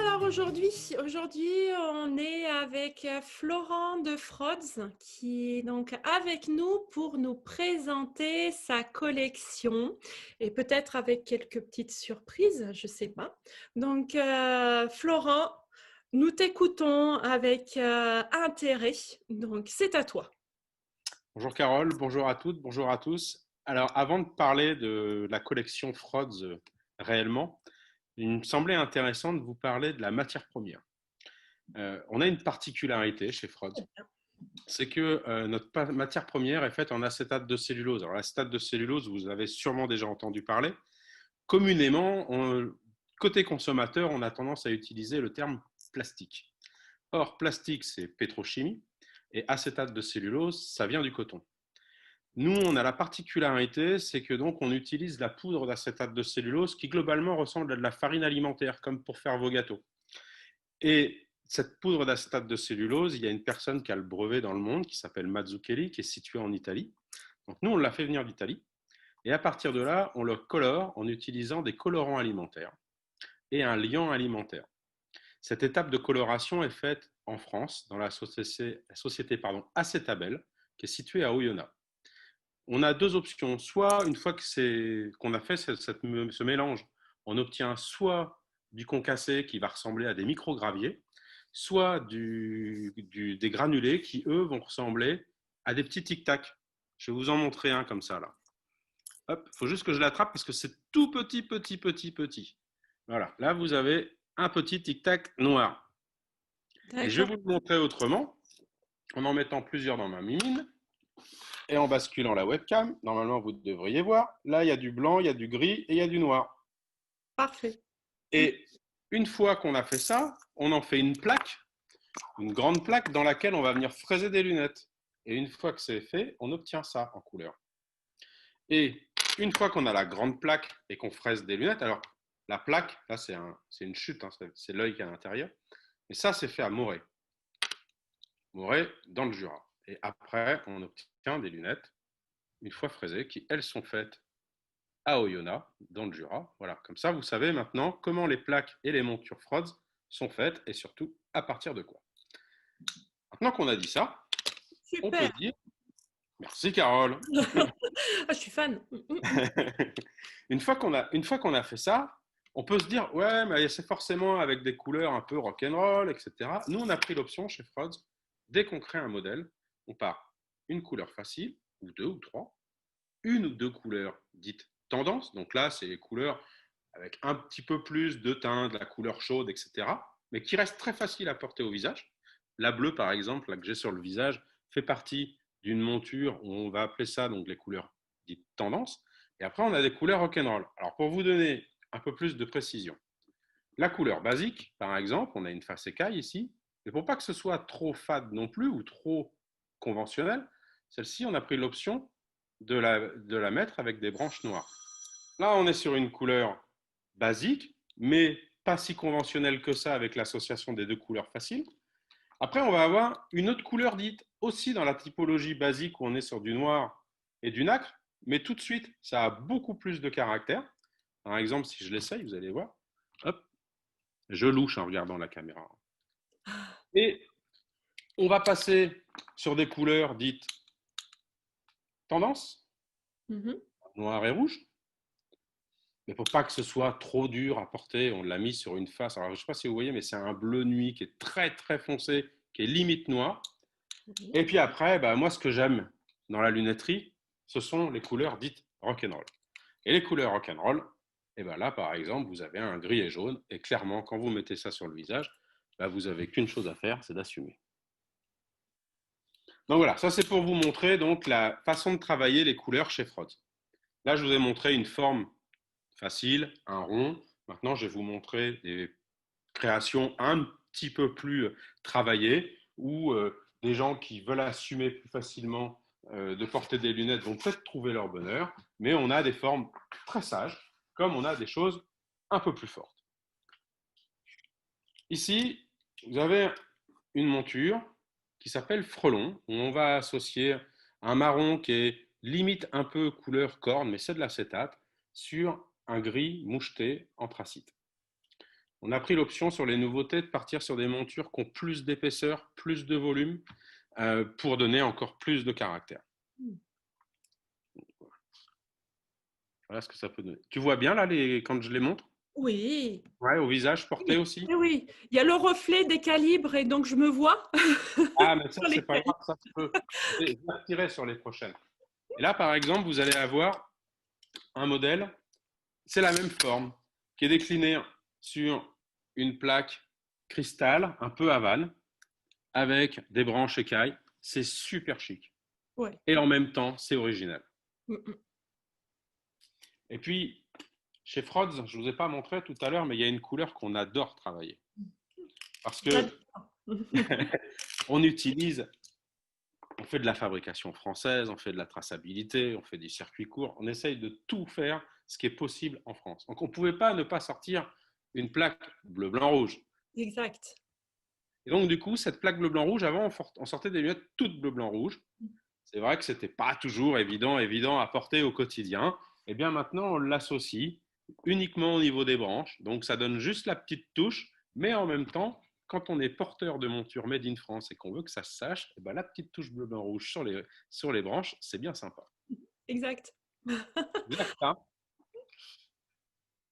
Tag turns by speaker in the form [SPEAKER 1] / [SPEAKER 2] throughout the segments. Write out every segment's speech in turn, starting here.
[SPEAKER 1] Alors aujourd'hui, on est avec Florent de Frods qui est donc avec nous pour nous présenter sa collection et peut-être avec quelques petites surprises, je sais pas. Donc, Florent, nous t'écoutons avec intérêt. Donc, c'est à toi.
[SPEAKER 2] Bonjour Carole, bonjour à toutes, bonjour à tous. Alors, avant de parler de la collection Frauds réellement, il me semblait intéressant de vous parler de la matière première. On a une particularité chez Frauds, c'est que notre matière première est faite en acétate de cellulose. Alors, l'acétate de cellulose, vous avez sûrement déjà entendu parler. Communément, côté consommateur, on a tendance à utiliser le terme plastique. Or, plastique, c'est pétrochimie, et acétate de cellulose, ça vient du coton. Nous, on a la particularité, c'est que donc on utilise la poudre d'acétate de cellulose qui globalement ressemble à de la farine alimentaire, comme pour faire vos gâteaux. Et cette poudre d'acétate de cellulose, il y a une personne qui a le brevet dans le monde qui s'appelle Mazzucchelli, qui est située en Italie. Donc nous, on l'a fait venir d'Italie. Et à partir de là, on le colore en utilisant des colorants alimentaires et un liant alimentaire. Cette étape de coloration est faite en France, dans la société Acetabel, qui est située à Oyonnax. On a deux options. Soit, une fois qu'on a fait ce mélange, on obtient soit du concassé qui va ressembler à des micrograviers, soit des granulés qui, eux, vont ressembler à des petits tic-tac. Je vais vous en montrer un comme ça, là. Hop, il faut juste que je l'attrape parce que c'est tout petit, petit, petit, petit. Voilà, là, vous avez un petit tic-tac noir. Et je vais
[SPEAKER 1] D'accord.
[SPEAKER 2] vous le montrer autrement, en mettant plusieurs dans ma mine. Et en basculant la webcam, normalement vous devriez voir, là il y a du blanc, il y a du gris et il y a du noir.
[SPEAKER 1] Parfait.
[SPEAKER 2] Et une fois qu'on a fait ça, on en fait une plaque, une grande plaque dans laquelle on va venir fraiser des lunettes. Et une fois que c'est fait, on obtient ça en couleur. Et une fois qu'on a la grande plaque et qu'on fraise des lunettes, alors la plaque, là c'est une chute, hein, c'est l'œil qui est à l'intérieur. Et ça c'est fait à Moret. Moret dans le Jura. Et après, on obtient des lunettes, une fois fraisées, qui elles sont faites à Oyonnax, dans le Jura. Voilà, comme ça, vous savez maintenant comment les plaques et les montures Frauds sont faites et surtout à partir de quoi. Maintenant qu'on a dit ça, on peut
[SPEAKER 1] Super.
[SPEAKER 2] dire merci Carole.
[SPEAKER 1] Ah, je suis fan.
[SPEAKER 2] une fois qu'on a fait ça, on peut se dire ouais, mais c'est forcément avec des couleurs un peu rock'n'roll, etc. Nous, on a pris l'option chez Frauds, dès qu'on crée un modèle, on part une couleur facile, ou deux ou trois, une ou deux couleurs dites tendance. Donc là, c'est les couleurs avec un petit peu plus de teint, de la couleur chaude, etc. Mais qui reste très facile à porter au visage. La bleue, par exemple, là que j'ai sur le visage, fait partie d'une monture où on va appeler ça donc les couleurs dites tendance. Et après, on a des couleurs rock'n'roll. Alors, pour vous donner un peu plus de précision, la couleur basique, par exemple, on a une face écaille ici. Mais pour pas que ce soit trop fade non plus ou trop conventionnel, celle-ci, on a pris l'option de la mettre avec des branches noires. Là, on est sur une couleur basique, mais pas si conventionnelle que ça avec l'association des deux couleurs faciles. Après, on va avoir une autre couleur dite aussi dans la typologie basique où on est sur du noir et du nacre, mais tout de suite, ça a beaucoup plus de caractère. Par exemple, si je l'essaye, vous allez voir, hop, je louche en regardant la caméra. Et on va passer sur des couleurs dites tendance,
[SPEAKER 1] Mhm.
[SPEAKER 2] noir et rouge. Mais pour pas que ce soit trop dur à porter, on l'a mis sur une face. Alors, je ne sais pas si vous voyez, mais c'est un bleu nuit qui est très, très foncé, qui est limite noir.
[SPEAKER 1] Oui.
[SPEAKER 2] Et puis après, bah, moi, ce que j'aime dans la lunetterie, ce sont les couleurs dites rock'n'roll. Et les couleurs rock'n'roll, et ben là, par exemple, vous avez un gris et jaune. Et clairement, quand vous mettez ça sur le visage, bah, vous n'avez qu'une chose à faire, c'est d'assumer. Donc voilà, ça c'est pour vous montrer donc la façon de travailler les couleurs chez Frotz. Là, je vous ai montré une forme facile, un rond. Maintenant, je vais vous montrer des créations un petit peu plus travaillées où des gens qui veulent assumer plus facilement de porter des lunettes vont peut-être trouver leur bonheur, mais on a des formes très sages, comme on a des choses un peu plus fortes. Ici, vous avez une monture qui s'appelle Frelon, où on va associer un marron qui est limite un peu couleur corne, mais c'est de l'acétate, sur un gris moucheté anthracite. On a pris l'option sur les nouveautés de partir sur des montures qui ont plus d'épaisseur, plus de volume, pour donner encore plus de caractère. Voilà ce que ça peut donner. Tu vois bien là quand je les montre?
[SPEAKER 1] Oui.
[SPEAKER 2] Ouais, au visage porté
[SPEAKER 1] Oui,
[SPEAKER 2] aussi.
[SPEAKER 1] oui, oui. Il y a le reflet des calibres et donc je me vois
[SPEAKER 2] Ah, mais ça,
[SPEAKER 1] sur les
[SPEAKER 2] c'est pas
[SPEAKER 1] calibres.
[SPEAKER 2] grave, ça, je vais retirer sur les prochaines. Et là, par exemple, vous allez avoir un modèle, c'est la même forme, qui est déclinée sur une plaque cristal, un peu Havane, avec des branches écailles. C'est super chic.
[SPEAKER 1] Ouais.
[SPEAKER 2] Et en même temps, c'est original.
[SPEAKER 1] Mm, mm.
[SPEAKER 2] Et puis, chez Frods, je ne vous ai pas montré tout à l'heure, mais il y a une couleur qu'on adore travailler. Parce que
[SPEAKER 1] J'adore.
[SPEAKER 2] on utilise, on fait de la fabrication française, on fait de la traçabilité, on fait des circuits courts, on essaye de tout faire ce qui est possible en France. Donc on ne pouvait pas ne pas sortir une plaque bleu, blanc, rouge.
[SPEAKER 1] Exact.
[SPEAKER 2] Et donc du coup, cette plaque bleu, blanc, rouge, avant, on sortait des lunettes toutes bleu, blanc, rouge. C'est vrai que ce n'était pas toujours évident à porter au quotidien. Et bien maintenant, on l'associe uniquement au niveau des branches. Donc ça donne juste la petite touche, mais en même temps, quand on est porteur de monture Made in France et qu'on veut que ça se sache, et ben la petite touche bleu, blanc, rouge sur les branches, c'est bien sympa.
[SPEAKER 1] Exact.
[SPEAKER 2] Exact, hein.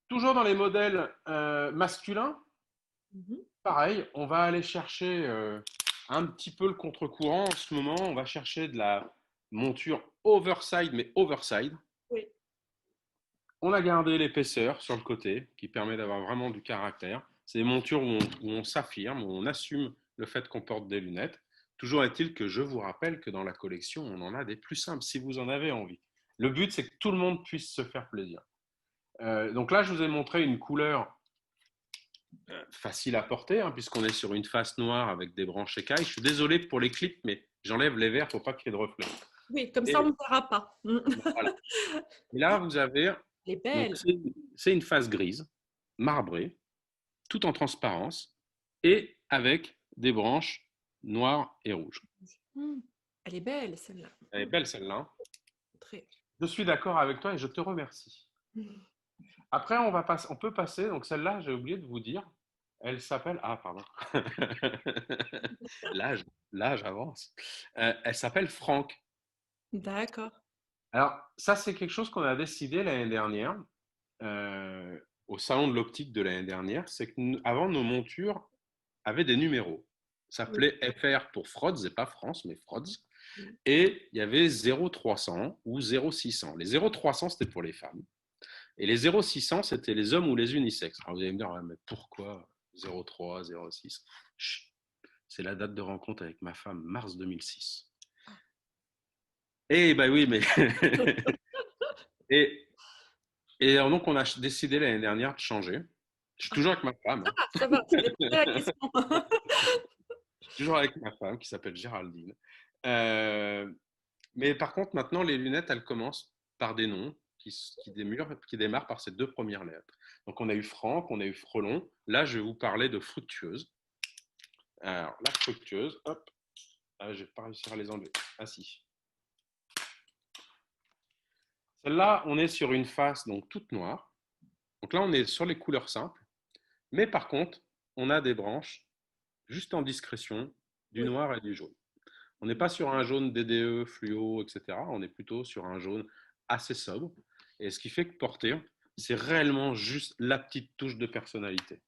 [SPEAKER 2] Toujours dans les modèles masculins,
[SPEAKER 1] Mhm.
[SPEAKER 2] pareil, on va aller chercher un petit peu le contre-courant en ce moment. On va chercher de la monture overside, mais overside.
[SPEAKER 1] Oui.
[SPEAKER 2] On a gardé l'épaisseur sur le côté, qui permet d'avoir vraiment du caractère. C'est des montures où on s'affirme, où on assume le fait qu'on porte des lunettes. Toujours est-il que je vous rappelle que dans la collection, on en a des plus simples, si vous en avez envie. Le but, c'est que tout le monde puisse se faire plaisir. Donc là, je vous ai montré une couleur facile à porter, hein, puisqu'on est sur une face noire avec des branches écailles. Je suis désolé pour les clips, mais j'enlève les verres pour pas qu'il y ait de reflets.
[SPEAKER 1] Oui, comme ça, on
[SPEAKER 2] Et
[SPEAKER 1] ne verra pas.
[SPEAKER 2] voilà. Et là, vous avez,
[SPEAKER 1] Elle est
[SPEAKER 2] donc
[SPEAKER 1] belle.
[SPEAKER 2] c'est une face grise, marbrée, tout en transparence, et avec des branches noires et rouges.
[SPEAKER 1] Mm. Elle est belle, celle-là.
[SPEAKER 2] Elle est belle celle-là, hein.
[SPEAKER 1] Très.
[SPEAKER 2] Je suis d'accord avec toi et je te remercie. Après, on peut passer, donc celle-là, j'ai oublié de vous dire, elle s'appelle, ah pardon, l'âge, l'âge avance. Elle s'appelle Franck.
[SPEAKER 1] D'accord.
[SPEAKER 2] Alors, ça, c'est quelque chose qu'on a décidé l'année dernière, euh, au salon de l'optique de l'année dernière, c'est que avant, nos montures avaient des numéros. Ça
[SPEAKER 1] Oui.
[SPEAKER 2] s'appelait FR pour Frods, et pas France, mais Frods. Et il y avait 0300 ou 0600. Les 0300, c'était pour les femmes. Et les 0600, c'était les hommes ou les unisexes. Alors vous allez me dire, ouais, mais pourquoi 03, 06? C'est la date de rencontre avec ma femme, mars 2006. Eh ben oui, mais et, et alors donc on a décidé l'année dernière de changer. Je suis toujours avec ma femme, hein.
[SPEAKER 1] Ah, ça va, j'allais poser la question.
[SPEAKER 2] Je suis toujours avec ma femme qui s'appelle Géraldine. Euh, mais par contre, maintenant, les lunettes, elles commencent par des noms qui démarrent par ces deux premières lettres. Donc on a eu Franck, on a eu Frelon. Là, je vais vous parler de Fructueuse. Alors, la Fructueuse, hop, ah, je vais pas réussir à les enlever. Ah si. Celle-là, on est sur une face donc toute noire. Donc là, on est sur les couleurs simples. Mais par contre, on a des branches juste en discrétion du
[SPEAKER 1] Oui.
[SPEAKER 2] noir et du jaune. On n'est pas sur un jaune DDE, fluo, etc. On est plutôt sur un jaune assez sobre. Et ce qui fait que porter, c'est réellement juste la petite touche de personnalité.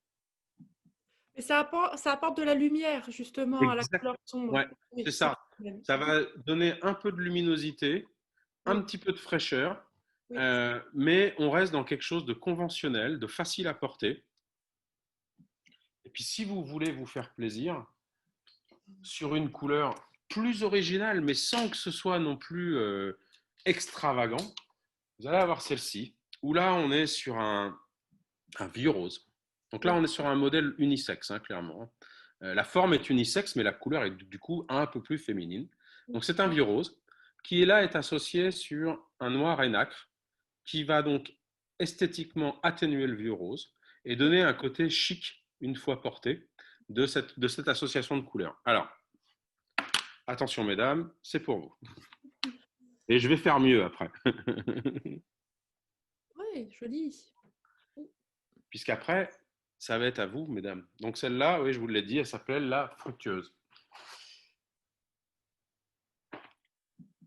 [SPEAKER 1] Et ça apporte de la lumière, justement, à la
[SPEAKER 2] Exact.
[SPEAKER 1] couleur sombre.
[SPEAKER 2] Ouais,
[SPEAKER 1] Oui,
[SPEAKER 2] c'est
[SPEAKER 1] ça,
[SPEAKER 2] ça. Ça va donner un peu de luminosité, un
[SPEAKER 1] oui,
[SPEAKER 2] petit peu de fraîcheur,
[SPEAKER 1] oui.
[SPEAKER 2] mais on reste dans quelque chose de conventionnel, de facile à porter. Et puis si vous voulez vous faire plaisir sur une couleur plus originale, mais sans que ce soit non plus extravagant, vous allez avoir celle-ci, où là on est sur un vieux rose. Donc là
[SPEAKER 1] Oui.
[SPEAKER 2] on est sur un modèle unisexe, hein, clairement. La forme est unisexe, mais la couleur est du coup un peu plus féminine. Donc c'est un vieux rose qui là est associé sur un noir et nacre qui va donc esthétiquement atténuer le vieux rose et donner un côté chic une fois porté de cette association de couleurs. Alors, attention mesdames, c'est pour vous. Et je vais faire mieux après.
[SPEAKER 1] Oui, joli.
[SPEAKER 2] Puisqu'après, ça va être à vous, mesdames. Donc celle-là, oui, je vous l'ai dit, elle s'appelle la fructueuse.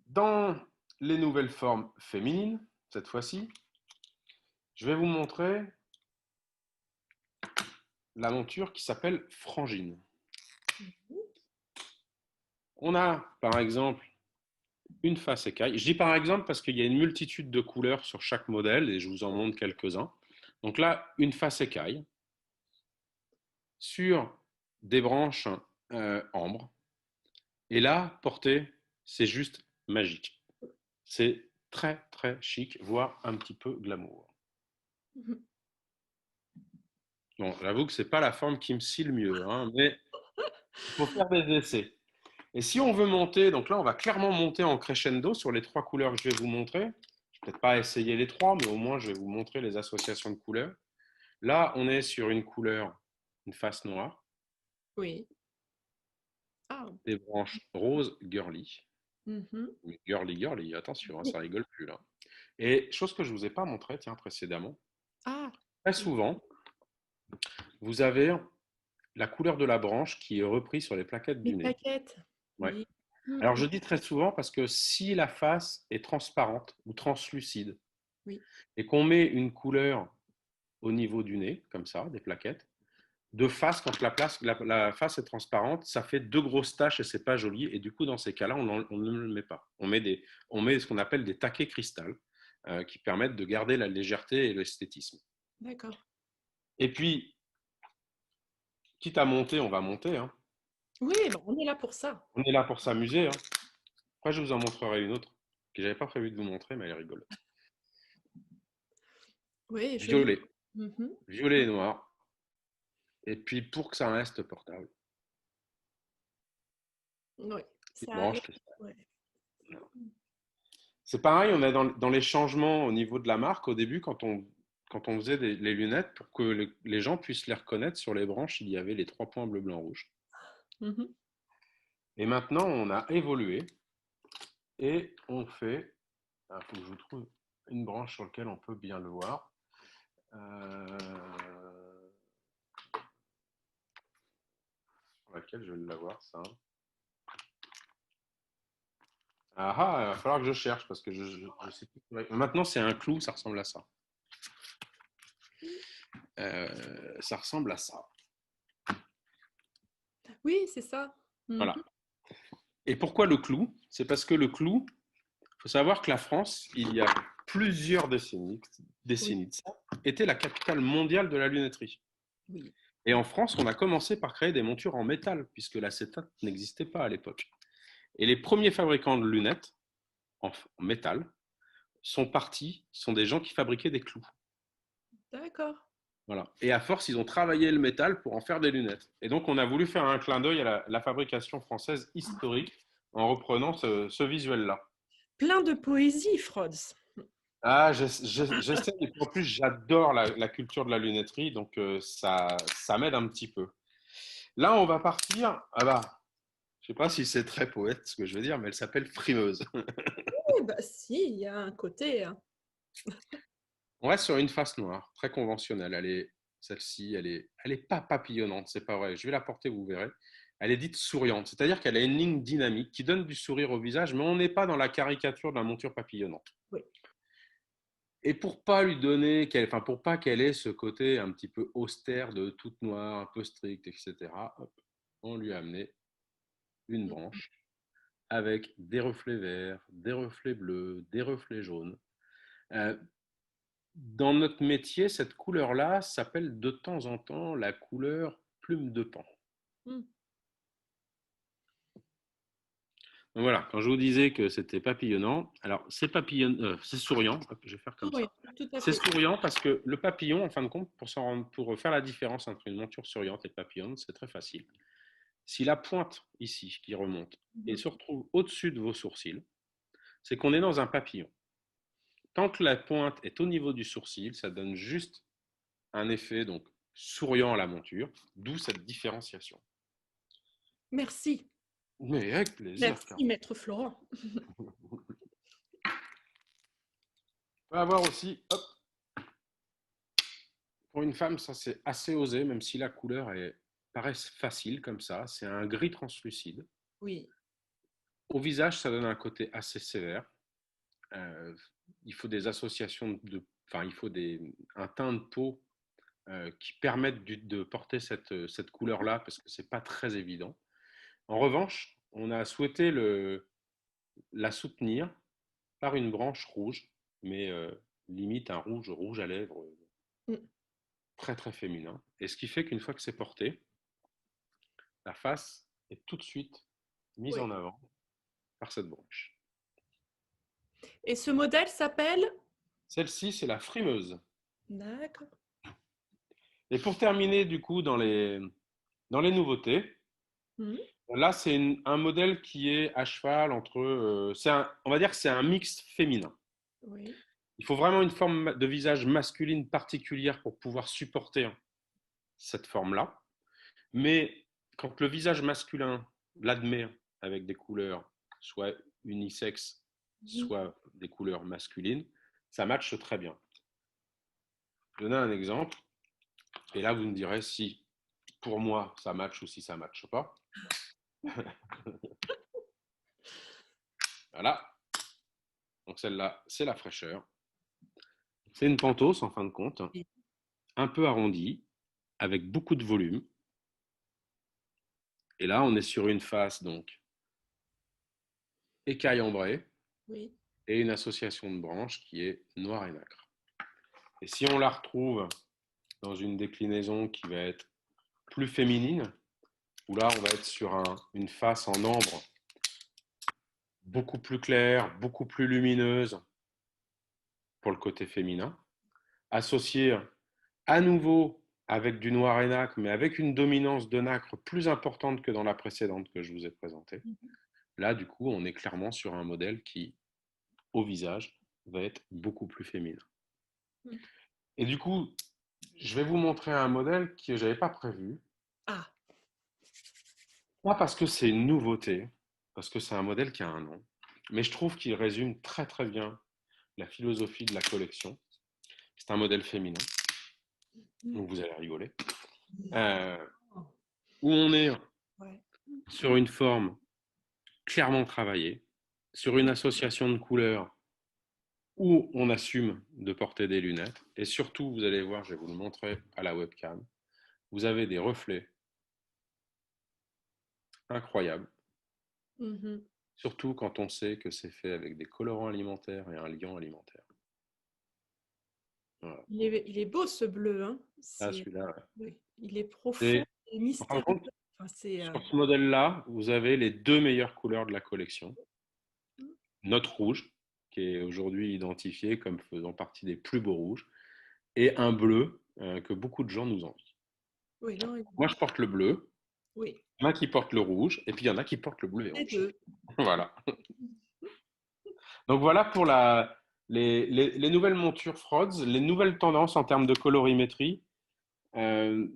[SPEAKER 2] Dans les nouvelles formes féminines, cette fois-ci, je vais vous montrer la monture qui s'appelle frangine. On a, par exemple, une face écaille. Je dis par exemple parce qu'il y a une multitude de couleurs sur chaque modèle et je vous en montre quelques-uns. Donc là, une face écaille sur des branches ambre. Et là, porter, c'est juste magique. C'est très très chic, voire un petit peu glamour. Bon, j'avoue que c'est pas la forme qui me scie le mieux, hein, mais il faut faire des essais. Et si on veut monter, donc là, on va clairement monter en crescendo sur les trois couleurs que je vais vous montrer. Je ne vais peut-être pas essayer les trois, mais au moins, je vais vous montrer les associations de couleurs. Là, on est sur une couleur, une face noire,
[SPEAKER 1] Oui. Ah.
[SPEAKER 2] des branches rose girly.
[SPEAKER 1] Mhm.
[SPEAKER 2] Girly, girly, attention, hein, ça rigole plus là. Et chose que je ne vous ai pas montré, tiens, précédemment,
[SPEAKER 1] Ah,
[SPEAKER 2] très souvent, vous avez la couleur de la branche qui est reprise sur les plaquettes
[SPEAKER 1] les
[SPEAKER 2] du nez.
[SPEAKER 1] plaquettes.
[SPEAKER 2] Ouais.
[SPEAKER 1] Oui.
[SPEAKER 2] Alors,
[SPEAKER 1] Mhm.
[SPEAKER 2] je dis très souvent parce que si la face est transparente ou translucide
[SPEAKER 1] Oui.
[SPEAKER 2] et qu'on met une couleur au niveau du nez, comme ça, des plaquettes, de face, quand la face est transparente, ça fait deux grosses taches et c'est pas joli. Et du coup, dans ces cas-là, on ne le met pas. On met ce qu'on appelle des taquets cristal qui permettent de garder la légèreté et l'esthétisme.
[SPEAKER 1] D'accord.
[SPEAKER 2] Et puis, quitte à monter, on va monter, hein.
[SPEAKER 1] Oui, bon, on est là pour ça.
[SPEAKER 2] On est là pour s'amuser, hein. Après, je vous en montrerai une autre que j'avais pas prévu de vous montrer, mais elle est rigolote.
[SPEAKER 1] Oui, joli.
[SPEAKER 2] Violet,
[SPEAKER 1] Mhm.
[SPEAKER 2] violet et noir. Et puis, pour que ça reste portable,
[SPEAKER 1] Oui,
[SPEAKER 2] petite
[SPEAKER 1] ça a
[SPEAKER 2] branche
[SPEAKER 1] l'air.
[SPEAKER 2] cristal.
[SPEAKER 1] Ouais.
[SPEAKER 2] C'est pareil, on est dans les changements au niveau de la marque. Au début, quand on faisait les lunettes, pour que les gens puissent les reconnaître sur les branches, il y avait les trois points bleu, blanc, rouge.
[SPEAKER 1] Mhm.
[SPEAKER 2] Et maintenant, on a évolué et on fait. Il faut que je vous trouve une branche sur laquelle on peut bien le voir. Euh, sur laquelle je vais l'avoir, ça. Ah ah, il va falloir que je cherche parce que je sais plus. Maintenant, c'est un clou, ça ressemble à ça. Ça ressemble à ça.
[SPEAKER 1] Oui, c'est ça. Mhm.
[SPEAKER 2] Voilà. Et pourquoi le clou? C'est parce que le clou, il faut savoir que la France, il y a plusieurs
[SPEAKER 1] Oui,
[SPEAKER 2] décennies de ça, était la capitale mondiale de la lunetterie.
[SPEAKER 1] oui.
[SPEAKER 2] Et en France, on a commencé par créer des montures en métal, puisque l'acétate n'existait pas à l'époque. Et les premiers fabricants de lunettes en métal sont des gens qui fabriquaient des clous.
[SPEAKER 1] D'accord.
[SPEAKER 2] Voilà. Et à force, ils ont travaillé le métal pour en faire des lunettes. Et donc, on a voulu faire un clin d'œil à la fabrication française historique en reprenant ce visuel-là.
[SPEAKER 1] Plein de poésie, Frods.
[SPEAKER 2] Ah, j'essaie, et puis en plus, j'adore la culture de la lunetterie, donc ça m'aide un petit peu. Là, on va partir. Ah bah, je sais pas si c'est très poète ce que je veux dire, mais elle s'appelle frimeuse.
[SPEAKER 1] Oui, bah si, il y a un côté, hein.
[SPEAKER 2] On reste sur une face noire, très conventionnelle. Celle-ci, elle est pas papillonnante, c'est pas vrai. Je vais la porter, vous verrez. Elle est dite souriante, c'est-à-dire qu'elle a une ligne dynamique qui donne du sourire au visage, mais on n'est pas dans la caricature de la monture papillonnante.
[SPEAKER 1] Oui.
[SPEAKER 2] Et pour pas lui donner, enfin pour pas qu'elle ait ce côté un petit peu austère de toute noire, un peu stricte, etc., hop, on lui a amené une branche avec des reflets verts, des reflets bleus, des reflets jaunes. Euh, Dans notre métier, cette couleur-là s'appelle de temps en temps la couleur plume de pan.
[SPEAKER 1] Mm.
[SPEAKER 2] Donc voilà, quand je vous disais que c'était papillonnant, alors c'est souriant, hop, je vais faire comme
[SPEAKER 1] Oui,
[SPEAKER 2] ça.
[SPEAKER 1] tout à
[SPEAKER 2] C'est
[SPEAKER 1] fait.
[SPEAKER 2] souriant parce que le papillon, en fin de compte, pour faire la différence entre une monture souriante et papillonnante, c'est très facile. Si la pointe ici qui remonte et
[SPEAKER 1] Mhm.
[SPEAKER 2] se retrouve au-dessus de vos sourcils, c'est qu'on est dans un papillon. Tant que la pointe est au niveau du sourcil, ça donne juste un effet donc souriant à la monture, d'où cette différenciation.
[SPEAKER 1] Merci.
[SPEAKER 2] Mais avec plaisir, car
[SPEAKER 1] Merci, Maître Florent.
[SPEAKER 2] on va avoir aussi hop, Pour une femme, ça c'est assez osé, même si la couleur paraît facile comme ça. C'est un gris translucide.
[SPEAKER 1] Oui.
[SPEAKER 2] Au visage, ça donne un côté assez sévère. Euh, il faut des associations enfin, il faut un teint de peau qui permettent de porter cette couleur-là parce que c'est pas très évident. En revanche, on a souhaité la soutenir par une branche rouge, mais limite un rouge à lèvres
[SPEAKER 1] Mm.
[SPEAKER 2] très très féminin. Et ce qui fait qu'une fois que c'est porté, la face est tout de suite mise
[SPEAKER 1] Oui.
[SPEAKER 2] en avant par cette branche.
[SPEAKER 1] Et ce modèle s'appelle?
[SPEAKER 2] Celle-ci, c'est la frimeuse.
[SPEAKER 1] D'accord.
[SPEAKER 2] Et pour terminer, du coup, dans les nouveautés,
[SPEAKER 1] Mhm.
[SPEAKER 2] là, c'est un modèle qui est à cheval entre. On va dire que c'est un mix féminin.
[SPEAKER 1] Oui.
[SPEAKER 2] Il faut vraiment une forme de visage masculine particulière pour pouvoir supporter cette forme-là. Mais quand le visage masculin l'admet avec des couleurs soit unisexes,
[SPEAKER 1] Mhm.
[SPEAKER 2] soit des couleurs masculines, ça matche très bien. Je vais donner un exemple, et là vous me direz si pour moi ça matche ou si ça matche pas. Voilà, donc celle-là, c'est la fraîcheur. C'est une pantos en fin de compte,
[SPEAKER 1] Oui.
[SPEAKER 2] un peu arrondie, avec beaucoup de volume. Et là, on est sur une face donc écaille ambrée
[SPEAKER 1] Oui.
[SPEAKER 2] et une association de branches qui est noir et nacre. Et si on la retrouve dans une déclinaison qui va être plus féminine, où là, on va être sur une face en ambre beaucoup plus claire, beaucoup plus lumineuse pour le côté féminin, associée à nouveau avec du noir et nacre, mais avec une dominance de nacre plus importante que dans la précédente que je vous ai présentée. Là, du coup, on est clairement sur un modèle qui, au visage, va être beaucoup plus féminin.
[SPEAKER 1] Mhm.
[SPEAKER 2] Et du coup, je vais vous montrer un modèle que je n'avais pas prévu.
[SPEAKER 1] Ah.
[SPEAKER 2] Pas parce que c'est une nouveauté, parce que c'est un modèle qui a un nom, mais je trouve qu'il résume très très bien la philosophie de la collection. C'est un modèle féminin,
[SPEAKER 1] Mhm.
[SPEAKER 2] donc vous allez rigoler, euh, où on est
[SPEAKER 1] Ouais.
[SPEAKER 2] sur une forme clairement travaillée, sur une association de couleurs où on assume de porter des lunettes, et surtout, vous allez voir, je vais vous le montrer à la webcam, vous avez des reflets incroyables,
[SPEAKER 1] Mhm.
[SPEAKER 2] surtout quand on sait que c'est fait avec des colorants alimentaires et un liant alimentaire. Voilà.
[SPEAKER 1] Il est beau ce bleu, hein.
[SPEAKER 2] Ah,
[SPEAKER 1] C'est,
[SPEAKER 2] celui-là, ouais.
[SPEAKER 1] oui. Il est profond
[SPEAKER 2] Et
[SPEAKER 1] et
[SPEAKER 2] en fin de
[SPEAKER 1] mystérieux.
[SPEAKER 2] compte,
[SPEAKER 1] Enfin, c'est,
[SPEAKER 2] sur ce modèle-là, vous avez les deux meilleures couleurs de la collection.
[SPEAKER 1] mmh.
[SPEAKER 2] Notre rouge, qui est aujourd'hui identifié comme faisant partie des plus beaux rouges, et un bleu que beaucoup de gens nous envient.
[SPEAKER 1] Oui, non,
[SPEAKER 2] Moi, je porte le bleu,
[SPEAKER 1] oui,
[SPEAKER 2] il y en a qui portent le rouge, et puis il y en a qui portent le bleu et
[SPEAKER 1] les
[SPEAKER 2] rouge.
[SPEAKER 1] 2.
[SPEAKER 2] Voilà. Donc voilà pour les nouvelles montures Frods, les nouvelles tendances en termes de colorimétrie. Euh,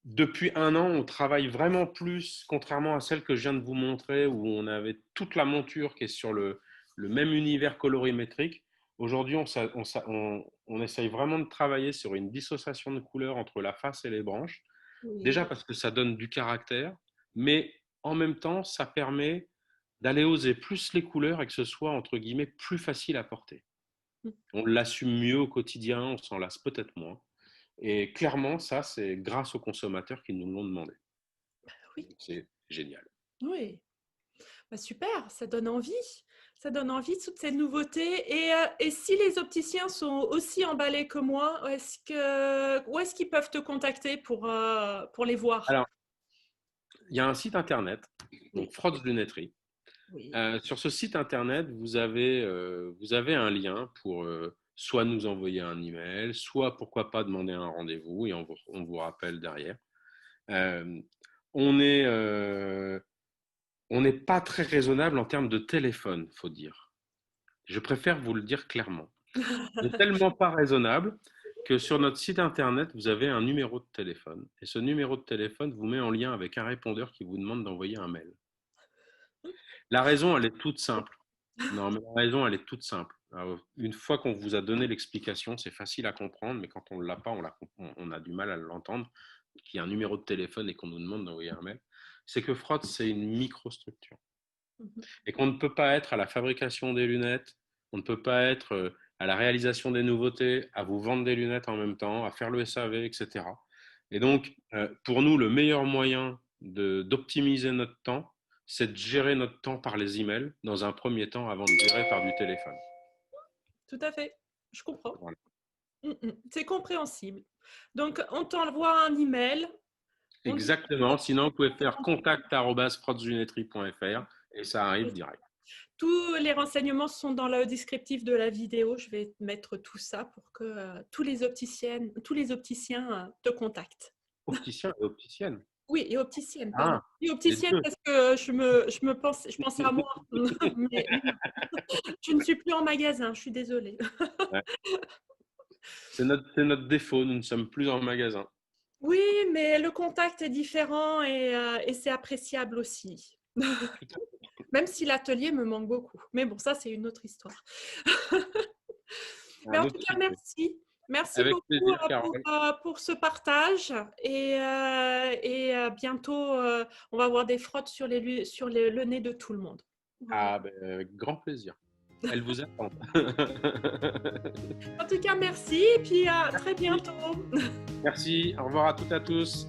[SPEAKER 2] Depuis un an, on travaille vraiment plus, contrairement à celle que je viens de vous montrer, où on avait toute la monture qui est sur le même univers colorimétrique. Aujourd'hui, on essaye vraiment de travailler sur une dissociation de couleurs entre la face et les branches.
[SPEAKER 1] Oui.
[SPEAKER 2] Déjà parce que ça donne du caractère, mais en même temps, ça permet d'aller oser plus les couleurs et que ce soit, entre guillemets, plus facile à porter.
[SPEAKER 1] Mmh.
[SPEAKER 2] On l'assume mieux au quotidien, on s'en lasse peut-être moins. Et clairement, ça, c'est grâce aux consommateurs qui nous l'ont demandé.
[SPEAKER 1] Oui,
[SPEAKER 2] C'est génial.
[SPEAKER 1] oui. Bah, super, ça donne envie. Ça donne envie, toutes ces nouveautés. Et si les opticiens sont aussi emballés que moi, où est-ce qu'ils peuvent te contacter pour les voir?
[SPEAKER 2] Alors, il y a un site internet, donc
[SPEAKER 1] Oui,
[SPEAKER 2] Frods Lunetterie.
[SPEAKER 1] oui.
[SPEAKER 2] Sur ce site internet, vous avez un lien pour soit nous envoyer un email, soit pourquoi pas demander un rendez-vous et on vous rappelle derrière. Euh, on est, euh, on n'est pas très raisonnable en termes de téléphone, faut dire. Je préfère vous le dire clairement. On n'est tellement pas raisonnable que sur notre site internet, vous avez un numéro de téléphone. Et ce numéro de téléphone vous met en lien avec un répondeur qui vous demande d'envoyer un mail. La raison, elle est toute simple. Non, mais la raison, elle est toute simple. Une fois qu'on vous a donné l'explication, c'est facile à comprendre, mais quand on ne l'a pas, on a du mal à l'entendre, qu'il y a un numéro de téléphone et qu'on nous demande d'envoyer un mail. C'est que Fraude, c'est une microstructure.
[SPEAKER 1] Mhm.
[SPEAKER 2] Et qu'on ne peut pas être à la fabrication des lunettes, on ne peut pas être à la réalisation des nouveautés, à vous vendre des lunettes en même temps, à faire le SAV, etc. Et donc, pour nous, le meilleur moyen d'optimiser notre temps, c'est de gérer notre temps par les emails dans un premier temps avant de gérer par du téléphone.
[SPEAKER 1] Tout à fait, je comprends.
[SPEAKER 2] Voilà.
[SPEAKER 1] C'est compréhensible. Donc, on t'envoie un email, on dit
[SPEAKER 2] Exactement. Sinon, vous pouvez faire contact@frodzunetterie.fr et ça arrive direct.
[SPEAKER 1] tous les renseignements sont dans le descriptif de la vidéo. Je vais mettre tout ça pour que tous les opticiens te contactent.
[SPEAKER 2] Opticien et opticienne.
[SPEAKER 1] Oui, et opticienne, pardon.
[SPEAKER 2] Ah,
[SPEAKER 1] Et
[SPEAKER 2] les
[SPEAKER 1] opticienne
[SPEAKER 2] deux.
[SPEAKER 1] parce que je pensais à moi. Mais oui, je ne suis plus en magasin, je suis désolée.
[SPEAKER 2] Ouais. C'est notre défaut, nous ne sommes plus en magasin.
[SPEAKER 1] Oui, mais le contact est différent et c'est appréciable aussi.
[SPEAKER 2] Tout à fait.
[SPEAKER 1] Même si l'atelier me manque beaucoup. Mais bon, ça, c'est une autre histoire. Mais
[SPEAKER 2] Un
[SPEAKER 1] en
[SPEAKER 2] autre
[SPEAKER 1] tout cas,
[SPEAKER 2] sujet.
[SPEAKER 1] merci. Merci
[SPEAKER 2] Avec
[SPEAKER 1] beaucoup
[SPEAKER 2] plaisir, Carole.
[SPEAKER 1] pour ce partage. Et bientôt, on va avoir des frottes sur le nez de tout le monde. Voilà.
[SPEAKER 2] Ah, ben, avec grand plaisir. Elle vous attend.
[SPEAKER 1] En tout cas, merci et puis à très bientôt.
[SPEAKER 2] Merci. Au revoir à toutes et à tous.